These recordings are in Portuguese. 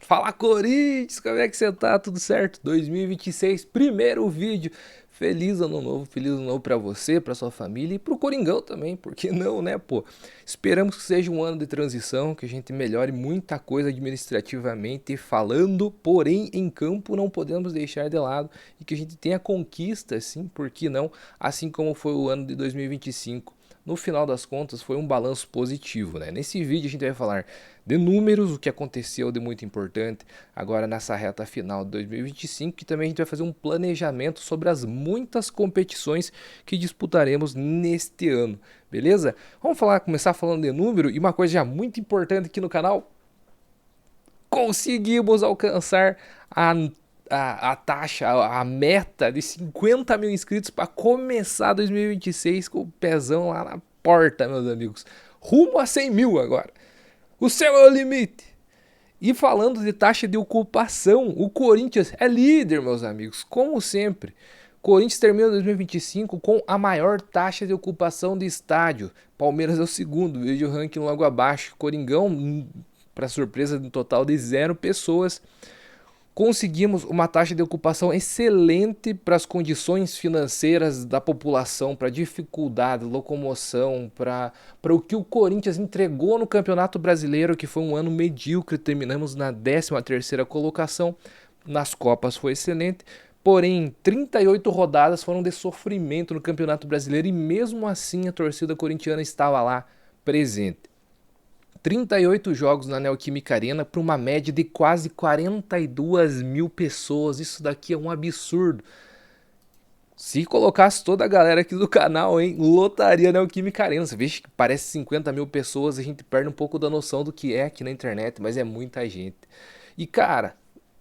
Fala Corinthians, como é que você tá? Tudo certo? 2026, primeiro vídeo. Feliz ano novo pra você, pra sua família e pro Coringão também, por que não, né, pô? Esperamos que seja um ano de transição, que a gente melhore muita coisa administrativamente falando, porém em campo não podemos deixar de lado e que a gente tenha conquista, sim, por que não? Assim como foi o ano de 2025. No final das contas, foi um balanço positivo, né? Nesse vídeo a gente vai falar de números, o que aconteceu de muito importante agora nessa reta final de 2025, que também a gente vai fazer um planejamento sobre as muitas competições que disputaremos neste ano, beleza? Vamos começar falando de número e uma coisa já muito importante aqui no canal, conseguimos alcançar a taxa, a meta de 50 mil inscritos para começar 2026 com o pezão lá na porta, meus amigos. Rumo a 100 mil agora. O céu é o limite. E falando de taxa de ocupação, o Corinthians é líder, meus amigos, como sempre. Corinthians termina 2025 com a maior taxa de ocupação de estádio. Palmeiras é o segundo, veja o ranking logo abaixo. Coringão, para surpresa, de um total de 0 pessoas. Conseguimos uma taxa de ocupação excelente para as condições financeiras da população, para dificuldade, locomoção, para o que o Corinthians entregou no Campeonato Brasileiro, que foi um ano medíocre, terminamos na 13ª colocação, nas Copas foi excelente, porém 38 rodadas foram de sofrimento no Campeonato Brasileiro e mesmo assim a torcida corintiana estava lá presente. 38 jogos na Neoquímica Arena para uma média de quase 42 mil pessoas. Isso daqui é um absurdo. Se colocasse toda a galera aqui do canal, hein, lotaria a Neoquímica Arena. Você vê que parece 50 mil pessoas, a gente perde um pouco da noção do que é aqui na internet, mas é muita gente. E cara,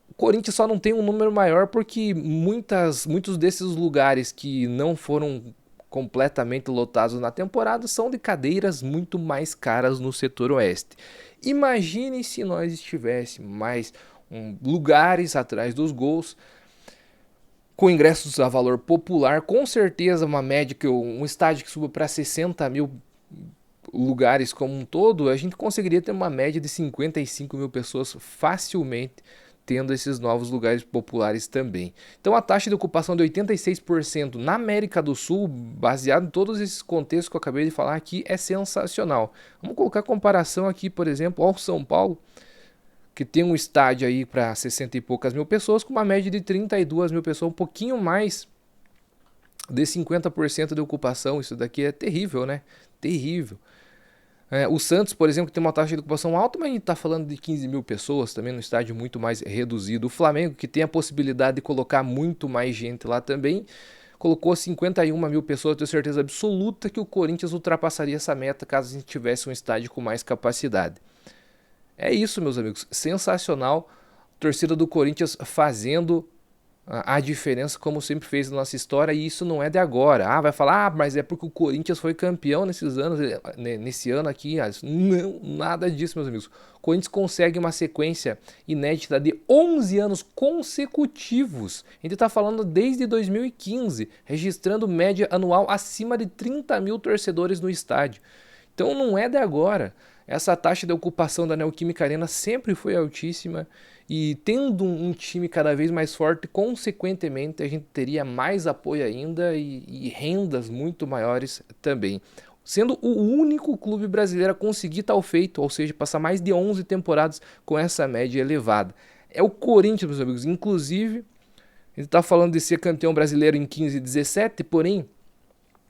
o Corinthians só não tem um número maior porque muitos desses lugares que não foram completamente lotados na temporada são de cadeiras muito mais caras no setor oeste. Imagine se nós estivéssemos mais lugares atrás dos gols, com ingressos a valor popular, com certeza uma média, um estádio que suba para 60 mil lugares como um todo, a gente conseguiria ter uma média de 55 mil pessoas facilmente tendo esses novos lugares populares também. Então a taxa de ocupação de 86% na América do Sul, baseado em todos esses contextos que eu acabei de falar aqui, é sensacional. Vamos colocar comparação aqui, por exemplo, ao São Paulo, que tem um estádio aí para 60 e poucas mil pessoas, com uma média de 32 mil pessoas, um pouquinho mais de 50% de ocupação. Isso daqui é terrível, né? Terrível. O Santos, por exemplo, que tem uma taxa de ocupação alta, mas a gente está falando de 15 mil pessoas, também no estádio muito mais reduzido. O Flamengo, que tem a possibilidade de colocar muito mais gente lá também, colocou 51 mil pessoas. Eu tenho certeza absoluta que o Corinthians ultrapassaria essa meta caso a gente tivesse um estádio com mais capacidade. É isso, meus amigos, sensacional. Torcida do Corinthians fazendo a diferença como sempre fez na nossa história, e isso não é de agora. Vai falar, mas é porque o Corinthians foi campeão nesses anos, nesse ano aqui. Não, nada disso, meus amigos. O Corinthians consegue uma sequência inédita de 11 anos consecutivos. A gente está falando desde 2015, registrando média anual acima de 30 mil torcedores no estádio. Então não é de agora. Essa taxa de ocupação da Neoquímica Arena sempre foi altíssima e tendo um time cada vez mais forte, consequentemente a gente teria mais apoio ainda e rendas muito maiores também. Sendo o único clube brasileiro a conseguir tal feito, ou seja, passar mais de 11 temporadas com essa média elevada. É o Corinthians, meus amigos. Inclusive, a gente está falando de ser campeão brasileiro em 15 e 17, porém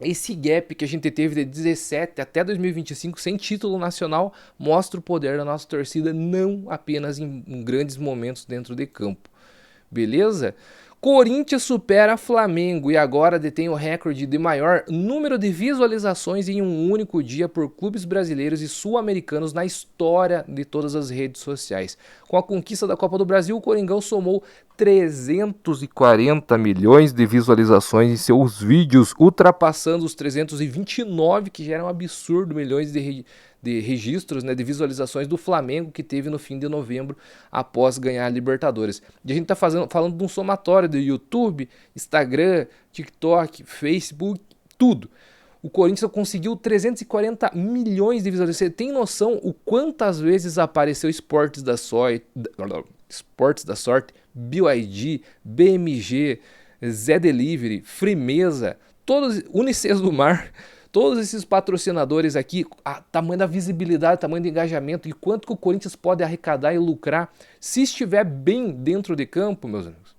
esse gap que a gente teve de 17 até 2025 sem título nacional mostra o poder da nossa torcida, não apenas em grandes momentos dentro de campo. Beleza? Corinthians supera Flamengo e agora detém o recorde de maior número de visualizações em um único dia por clubes brasileiros e sul-americanos na história de todas as redes sociais. Com a conquista da Copa do Brasil, o Coringão somou 340 milhões de visualizações em seus vídeos, ultrapassando os 329, que já era um absurdo, milhões de registros, né, de visualizações do Flamengo, que teve no fim de novembro após ganhar a Libertadores. E a gente está falando de um somatório do YouTube, Instagram, TikTok, Facebook, tudo. O Corinthians conseguiu 340 milhões de visualizações. Você tem noção o quantas vezes apareceu Esportes da Sóia, Esportes da Sorte, BYD, BMG, Zé Delivery, Frimeza, todos, Unicês do Mar, todos esses patrocinadores aqui, a tamanho da visibilidade, tamanho do engajamento e quanto que o Corinthians pode arrecadar e lucrar se estiver bem dentro de campo, meus amigos.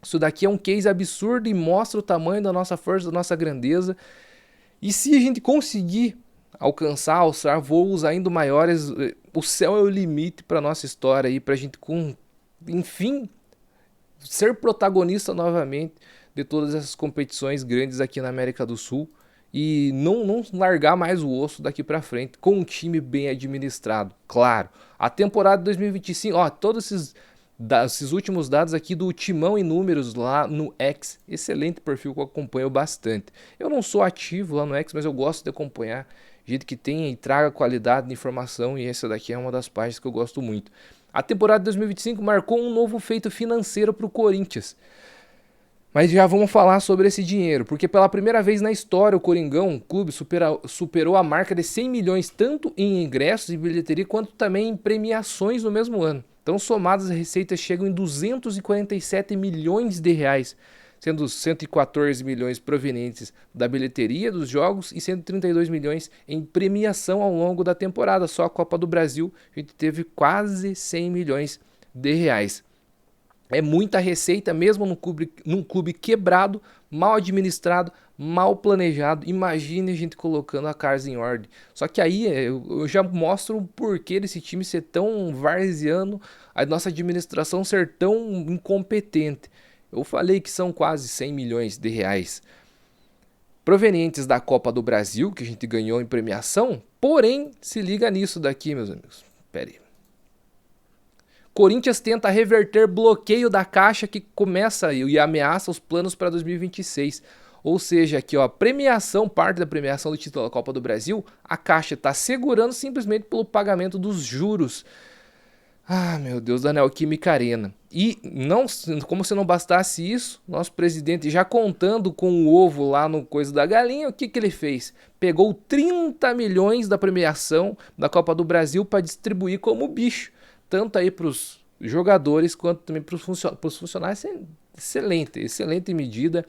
Isso daqui é um case absurdo e mostra o tamanho da nossa força, da nossa grandeza. E se a gente conseguir alçar voos ainda maiores, o céu é o limite para nossa história aí, para a gente, enfim, ser protagonista novamente de todas essas competições grandes aqui na América do Sul e não largar mais o osso daqui para frente com um time bem administrado. Claro, a temporada de 2025, todos esses últimos dados aqui do Timão e Números lá no X, excelente perfil que eu acompanho bastante. Eu não sou ativo lá no X, mas eu gosto de acompanhar gente que tenha e traga qualidade de informação, e essa daqui é uma das páginas que eu gosto muito. A temporada de 2025 marcou um novo feito financeiro para o Corinthians. Mas já vamos falar sobre esse dinheiro, porque pela primeira vez na história o Coringão, o clube, superou a marca de 100 milhões tanto em ingressos e bilheteria quanto também em premiações no mesmo ano. Então, somadas, as receitas chegam em 247 milhões de reais, sendo 114 milhões provenientes da bilheteria dos jogos e 132 milhões em premiação ao longo da temporada. Só a Copa do Brasil a gente teve quase 100 milhões de reais. É muita receita mesmo num clube quebrado, mal administrado, mal planejado. Imagine a gente colocando a casa em ordem. Só que aí eu já mostro o porquê desse time ser tão varziano, a nossa administração ser tão incompetente. Eu falei que são quase 100 milhões de reais provenientes da Copa do Brasil, que a gente ganhou em premiação. Porém, se liga nisso daqui, meus amigos. Pera aí. Corinthians tenta reverter bloqueio da Caixa que começa e ameaça os planos para 2026. Ou seja, aqui, ó, parte da premiação do título da Copa do Brasil, a Caixa está segurando simplesmente pelo pagamento dos juros. Ah, meu Deus, da Neoquímica Arena. E como se não bastasse isso, nosso presidente, já contando com o ovo lá no coisa da galinha, o que ele fez? Pegou 30 milhões da premiação da Copa do Brasil para distribuir como bicho. Tanto aí para os jogadores quanto também para os funcionários. Excelente medida.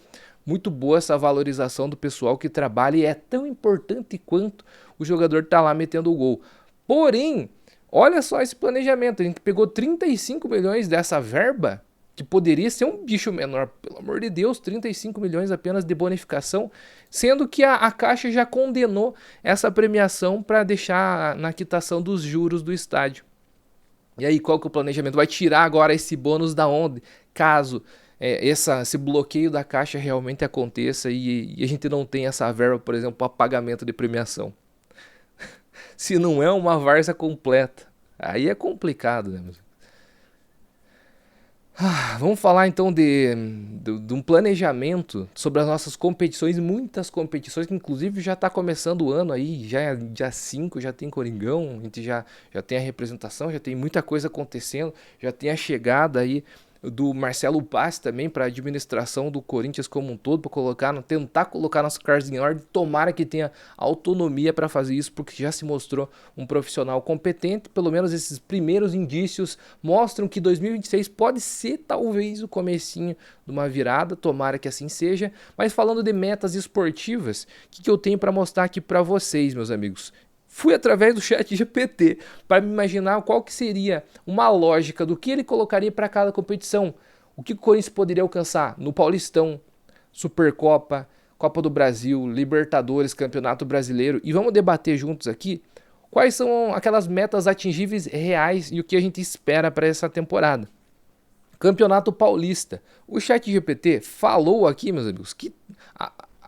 Muito boa essa valorização do pessoal que trabalha e é tão importante quanto o jogador tá lá metendo o gol. Porém, olha só esse planejamento. A gente pegou 35 milhões dessa verba, que poderia ser um bicho menor. Pelo amor de Deus, 35 milhões apenas de bonificação, sendo que a Caixa já condenou essa premiação para deixar na quitação dos juros do estádio. E aí, qual que é o planejamento? Vai tirar agora esse bônus da onde? Caso esse bloqueio da Caixa realmente aconteça e a gente não tem essa verba, por exemplo, para pagamento de premiação. Se não é uma várzea completa, aí é complicado, né? Vamos falar então de um planejamento sobre as nossas competições, muitas competições, que inclusive já está começando o ano aí, já é dia 5, já tem Coringão, a gente já tem a representação, já tem muita coisa acontecendo, já tem a chegada aí do Marcelo Paz também para a administração do Corinthians como um todo, para tentar colocar nosso cards em ordem. Tomara que tenha autonomia para fazer isso, porque já se mostrou um profissional competente. Pelo menos esses primeiros indícios mostram que 2026 pode ser talvez o comecinho de uma virada, tomara que assim seja. Mas falando de metas esportivas, o que eu tenho para mostrar aqui para vocês, meus amigos? Fui através do ChatGPT para me imaginar qual que seria uma lógica do que ele colocaria para cada competição. O que o Corinthians poderia alcançar no Paulistão, Supercopa, Copa do Brasil, Libertadores, Campeonato Brasileiro. E vamos debater juntos aqui quais são aquelas metas atingíveis reais e o que a gente espera para essa temporada. Campeonato Paulista. O ChatGPT falou aqui, meus amigos, que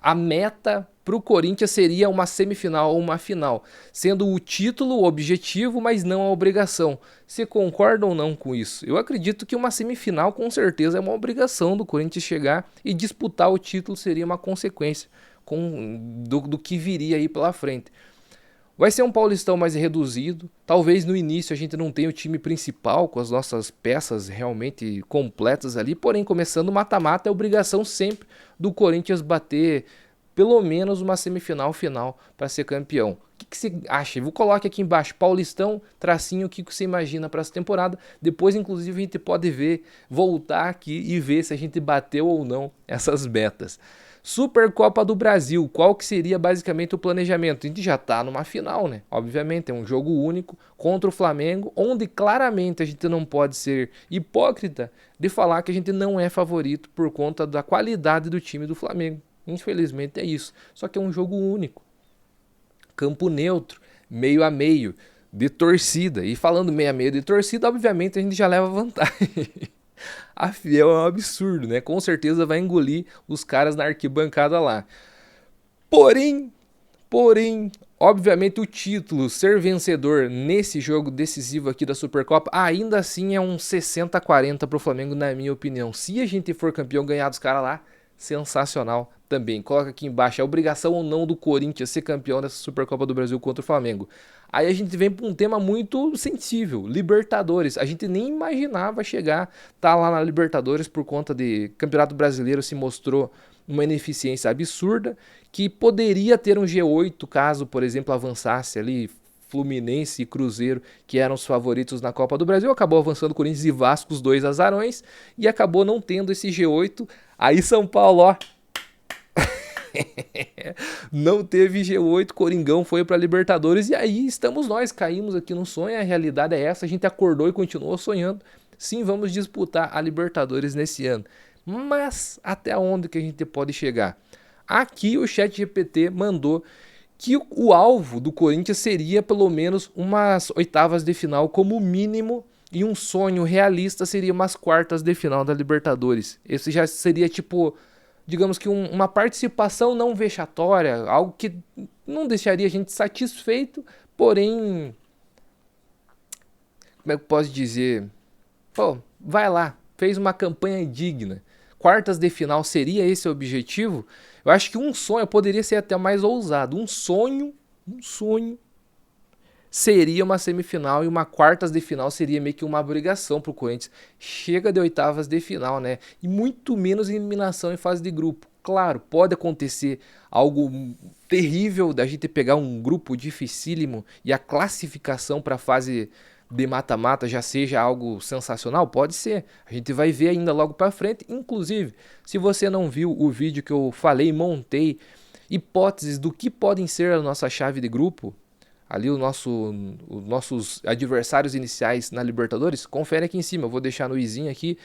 a meta para o Corinthians seria uma semifinal ou uma final, sendo o título o objetivo, mas não a obrigação. Você concorda ou não com isso? Eu acredito que uma semifinal com certeza é uma obrigação do Corinthians chegar e disputar o título seria uma consequência do que viria aí pela frente. Vai ser um Paulistão mais reduzido, talvez no início a gente não tenha o time principal com as nossas peças realmente completas ali, porém começando o mata-mata é obrigação sempre do Corinthians bater pelo menos uma semifinal final para ser campeão. O que você acha? Vou colocar aqui embaixo, Paulistão, tracinho, o que você imagina para essa temporada. Depois, inclusive, a gente pode ver, voltar aqui e ver se a gente bateu ou não essas metas. Supercopa do Brasil, qual que seria basicamente o planejamento? A gente já tá numa final, né? Obviamente, é um jogo único contra o Flamengo, onde claramente a gente não pode ser hipócrita de falar que a gente não é favorito por conta da qualidade do time do Flamengo. Infelizmente é isso. Só que é um jogo único. Campo neutro, meio a meio, de torcida. E falando meio a meio de torcida, obviamente a gente já leva vantagem. A Fiel é um absurdo, né? Com certeza vai engolir os caras na arquibancada lá. Porém, obviamente o título, ser vencedor nesse jogo decisivo aqui da Supercopa, ainda assim é um 60-40 pro Flamengo, na minha opinião. Se a gente for campeão, ganhar dos caras lá, sensacional também. Coloca aqui embaixo, a obrigação ou não do Corinthians ser campeão dessa Supercopa do Brasil contra o Flamengo. Aí a gente vem para um tema muito sensível, Libertadores. A gente nem imaginava chegar, tá lá na Libertadores por conta de Campeonato Brasileiro se mostrou uma ineficiência absurda, que poderia ter um G8 caso, por exemplo, avançasse ali Fluminense e Cruzeiro, que eram os favoritos na Copa do Brasil, acabou avançando Corinthians e Vasco, os dois azarões, e acabou não tendo esse G8. Aí São Paulo, ó, não teve G8, Coringão foi para Libertadores e aí estamos nós, caímos aqui no sonho, a realidade é essa, a gente acordou e continuou sonhando. Sim, vamos disputar a Libertadores nesse ano. Mas até onde que a gente pode chegar? Aqui o ChatGPT mandou que o alvo do Corinthians seria pelo menos umas oitavas de final como mínimo, e um sonho realista seria umas quartas de final da Libertadores. Esse já seria tipo, digamos que uma participação não vexatória, algo que não deixaria a gente satisfeito, porém, como é que eu posso dizer? Pô, vai lá, fez uma campanha digna. Quartas de final seria esse o objetivo? Eu acho que um sonho poderia ser até mais ousado. Um sonho seria uma semifinal e uma quartas de final seria meio que uma obrigação pro Corinthians. Chega de oitavas de final, né? E muito menos eliminação em fase de grupo. Claro, pode acontecer algo terrível da gente pegar um grupo dificílimo e a classificação para a fase de mata-mata já seja algo sensacional? Pode ser. A gente vai ver ainda logo para frente. Inclusive, se você não viu o vídeo que eu falei, montei hipóteses do que podem ser a nossa chave de grupo, ali os nossos adversários iniciais na Libertadores, confere aqui em cima. Eu vou deixar no izinho aqui,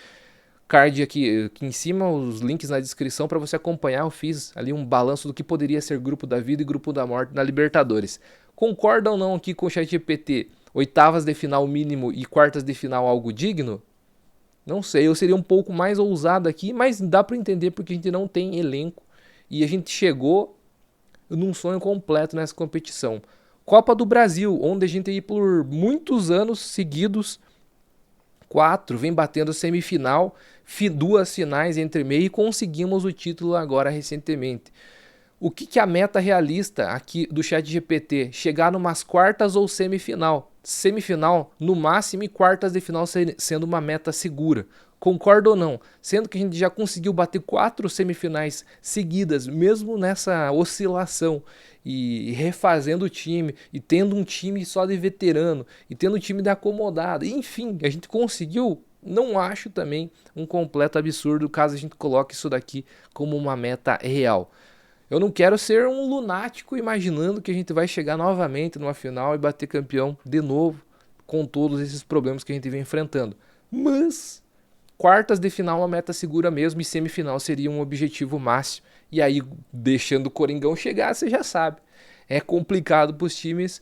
card aqui em cima, os links na descrição para você acompanhar. Eu fiz ali um balanço do que poderia ser grupo da vida e grupo da morte na Libertadores. Concordam ou não aqui com o ChatGPT? Oitavas de final mínimo e quartas de final algo digno? Não sei, eu seria um pouco mais ousado aqui, mas dá para entender porque a gente não tem elenco e a gente chegou num sonho completo nessa competição. Copa do Brasil, onde a gente aí por muitos anos seguidos, 4, vem batendo semifinal, 2 finais entre meio e conseguimos o título agora recentemente. O que é a meta realista aqui do ChatGPT? Chegar numas quartas ou semifinal. Semifinal no máximo e quartas de final sendo uma meta segura. Concorda ou não? Sendo que a gente já conseguiu bater 4 semifinais seguidas, mesmo nessa oscilação, e refazendo o time, e tendo um time só de veterano, e tendo um time de acomodado, enfim, a gente conseguiu. Não acho também um completo absurdo caso a gente coloque isso daqui como uma meta real. Eu não quero ser um lunático imaginando que a gente vai chegar novamente numa final e bater campeão de novo, com todos esses problemas que a gente vem enfrentando. Mas quartas de final é uma meta segura mesmo e semifinal seria um objetivo máximo. E aí, deixando o Coringão chegar, você já sabe. É complicado para os times,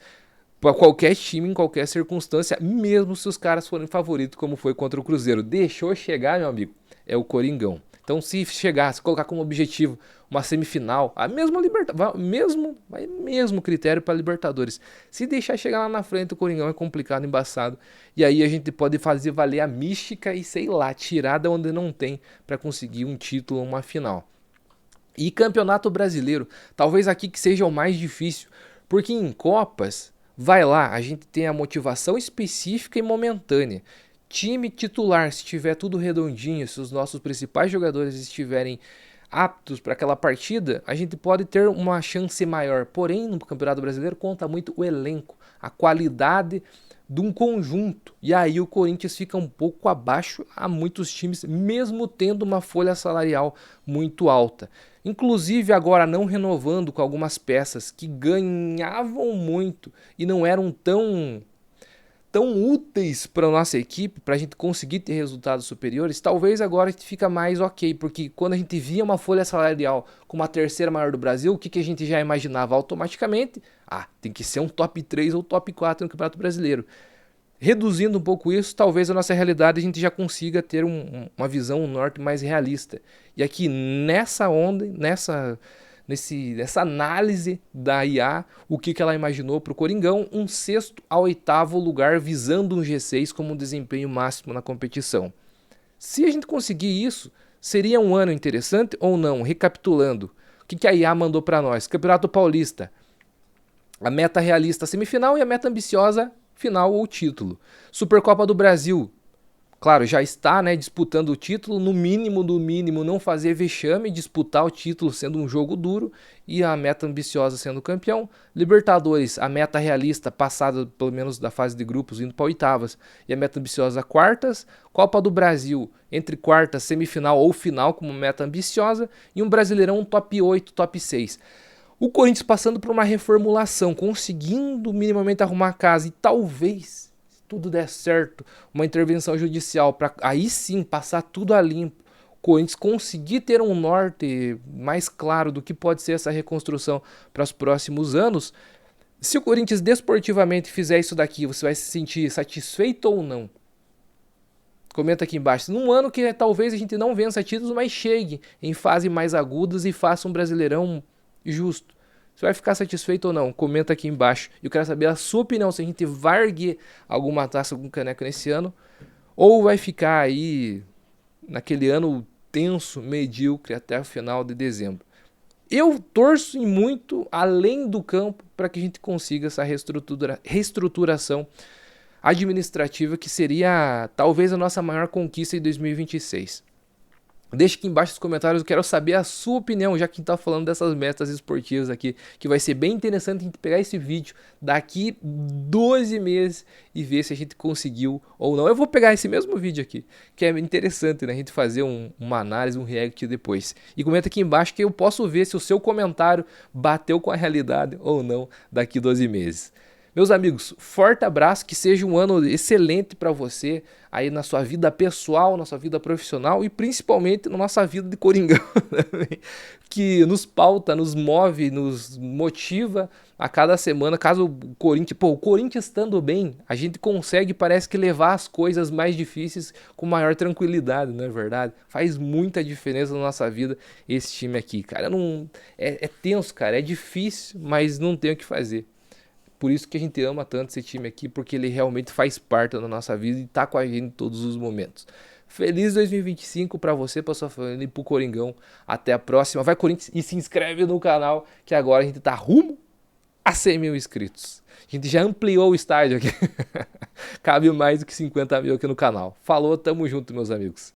para qualquer time, em qualquer circunstância, mesmo se os caras forem favoritos, como foi contra o Cruzeiro. Deixou chegar, meu amigo, é o Coringão. Então, se chegar, se colocar como objetivo uma semifinal, a mesma mesmo critério para Libertadores. Se deixar chegar lá na frente, o Coringão é complicado, embaçado. E aí a gente pode fazer valer a mística e, sei lá, tirar de onde não tem para conseguir um título ou uma final. E Campeonato Brasileiro, talvez aqui que seja o mais difícil, porque em Copas, vai lá, a gente tem a motivação específica e momentânea. Time titular, se tiver tudo redondinho, se os nossos principais jogadores estiverem aptos para aquela partida, a gente pode ter uma chance maior. Porém, no Campeonato Brasileiro conta muito o elenco, a qualidade de um conjunto. E aí o Corinthians fica um pouco abaixo a muitos times, mesmo tendo uma folha salarial muito alta. Inclusive agora não renovando com algumas peças que ganhavam muito e não eram tão úteis para a nossa equipe, para a gente conseguir ter resultados superiores, talvez agora a gente fica mais ok, porque quando a gente via uma folha salarial como a terceira maior do Brasil, o que a gente já imaginava automaticamente? Tem que ser um top 3 ou top 4 no Campeonato Brasileiro. Reduzindo um pouco isso, talvez a nossa realidade a gente já consiga ter uma visão, um norte mais realista. E aqui nessa onda, nessa análise da IA, o que ela imaginou para o Coringão, um 6º a 8º lugar visando um G6 como um desempenho máximo na competição. Se a gente conseguir isso, seria um ano interessante ou não? Recapitulando, o que a IA mandou para nós? Campeonato Paulista, a meta realista semifinal e a meta ambiciosa final ou título. Supercopa do Brasil, claro, já está, né, disputando o título, no mínimo do mínimo não fazer vexame, disputar o título sendo um jogo duro e a meta ambiciosa sendo campeão. Libertadores, a meta realista passada pelo menos da fase de grupos indo para oitavas e a meta ambiciosa quartas. Copa do Brasil, entre quartas, semifinal ou final como meta ambiciosa e um Brasileirão top 8, top 6. O Corinthians passando por uma reformulação, conseguindo minimamente arrumar a casa e talvez, se tudo der certo, uma intervenção judicial para aí sim passar tudo a limpo, o Corinthians conseguir ter um norte mais claro do que pode ser essa reconstrução para os próximos anos. Se o Corinthians desportivamente fizer isso daqui, você vai se sentir satisfeito ou não? Comenta aqui embaixo. Num ano que talvez a gente não vença títulos, mas chegue em fases mais agudas e faça um Brasileirão justo. Você vai ficar satisfeito ou não? Comenta aqui embaixo. Eu quero saber a sua opinião, se a gente vai erguer alguma taça, algum caneco nesse ano, ou vai ficar aí naquele ano tenso, medíocre até o final de dezembro. Eu torço em muito além do campo para que a gente consiga essa reestruturação administrativa que seria talvez a nossa maior conquista em 2026. Deixa aqui embaixo nos comentários, eu quero saber a sua opinião, já que a gente tá falando dessas metas esportivas aqui, que vai ser bem interessante a gente pegar esse vídeo daqui 12 meses e ver se a gente conseguiu ou não. Eu vou pegar esse mesmo vídeo aqui, que é interessante, né, a gente fazer uma análise, um react depois. E comenta aqui embaixo que eu posso ver se o seu comentário bateu com a realidade ou não daqui 12 meses. Meus amigos, forte abraço, que seja um ano excelente para você aí na sua vida pessoal, na sua vida profissional e principalmente na nossa vida de Coringão, que nos pauta, nos move, nos motiva a cada semana. Caso o Corinthians estando bem, a gente consegue, parece que levar as coisas mais difíceis com maior tranquilidade, não é verdade? Faz muita diferença na nossa vida esse time aqui, cara. É tenso, cara, é difícil, mas não tem o que fazer. Por isso que a gente ama tanto esse time aqui, porque ele realmente faz parte da nossa vida e tá com a gente em todos os momentos. Feliz 2025 para você, para sua família e pro Coringão. Até a próxima. Vai Corinthians e se inscreve no canal, que agora a gente tá rumo a 100 mil inscritos. A gente já ampliou o estádio aqui. Cabe mais do que 50 mil aqui no canal. Falou, tamo junto, meus amigos.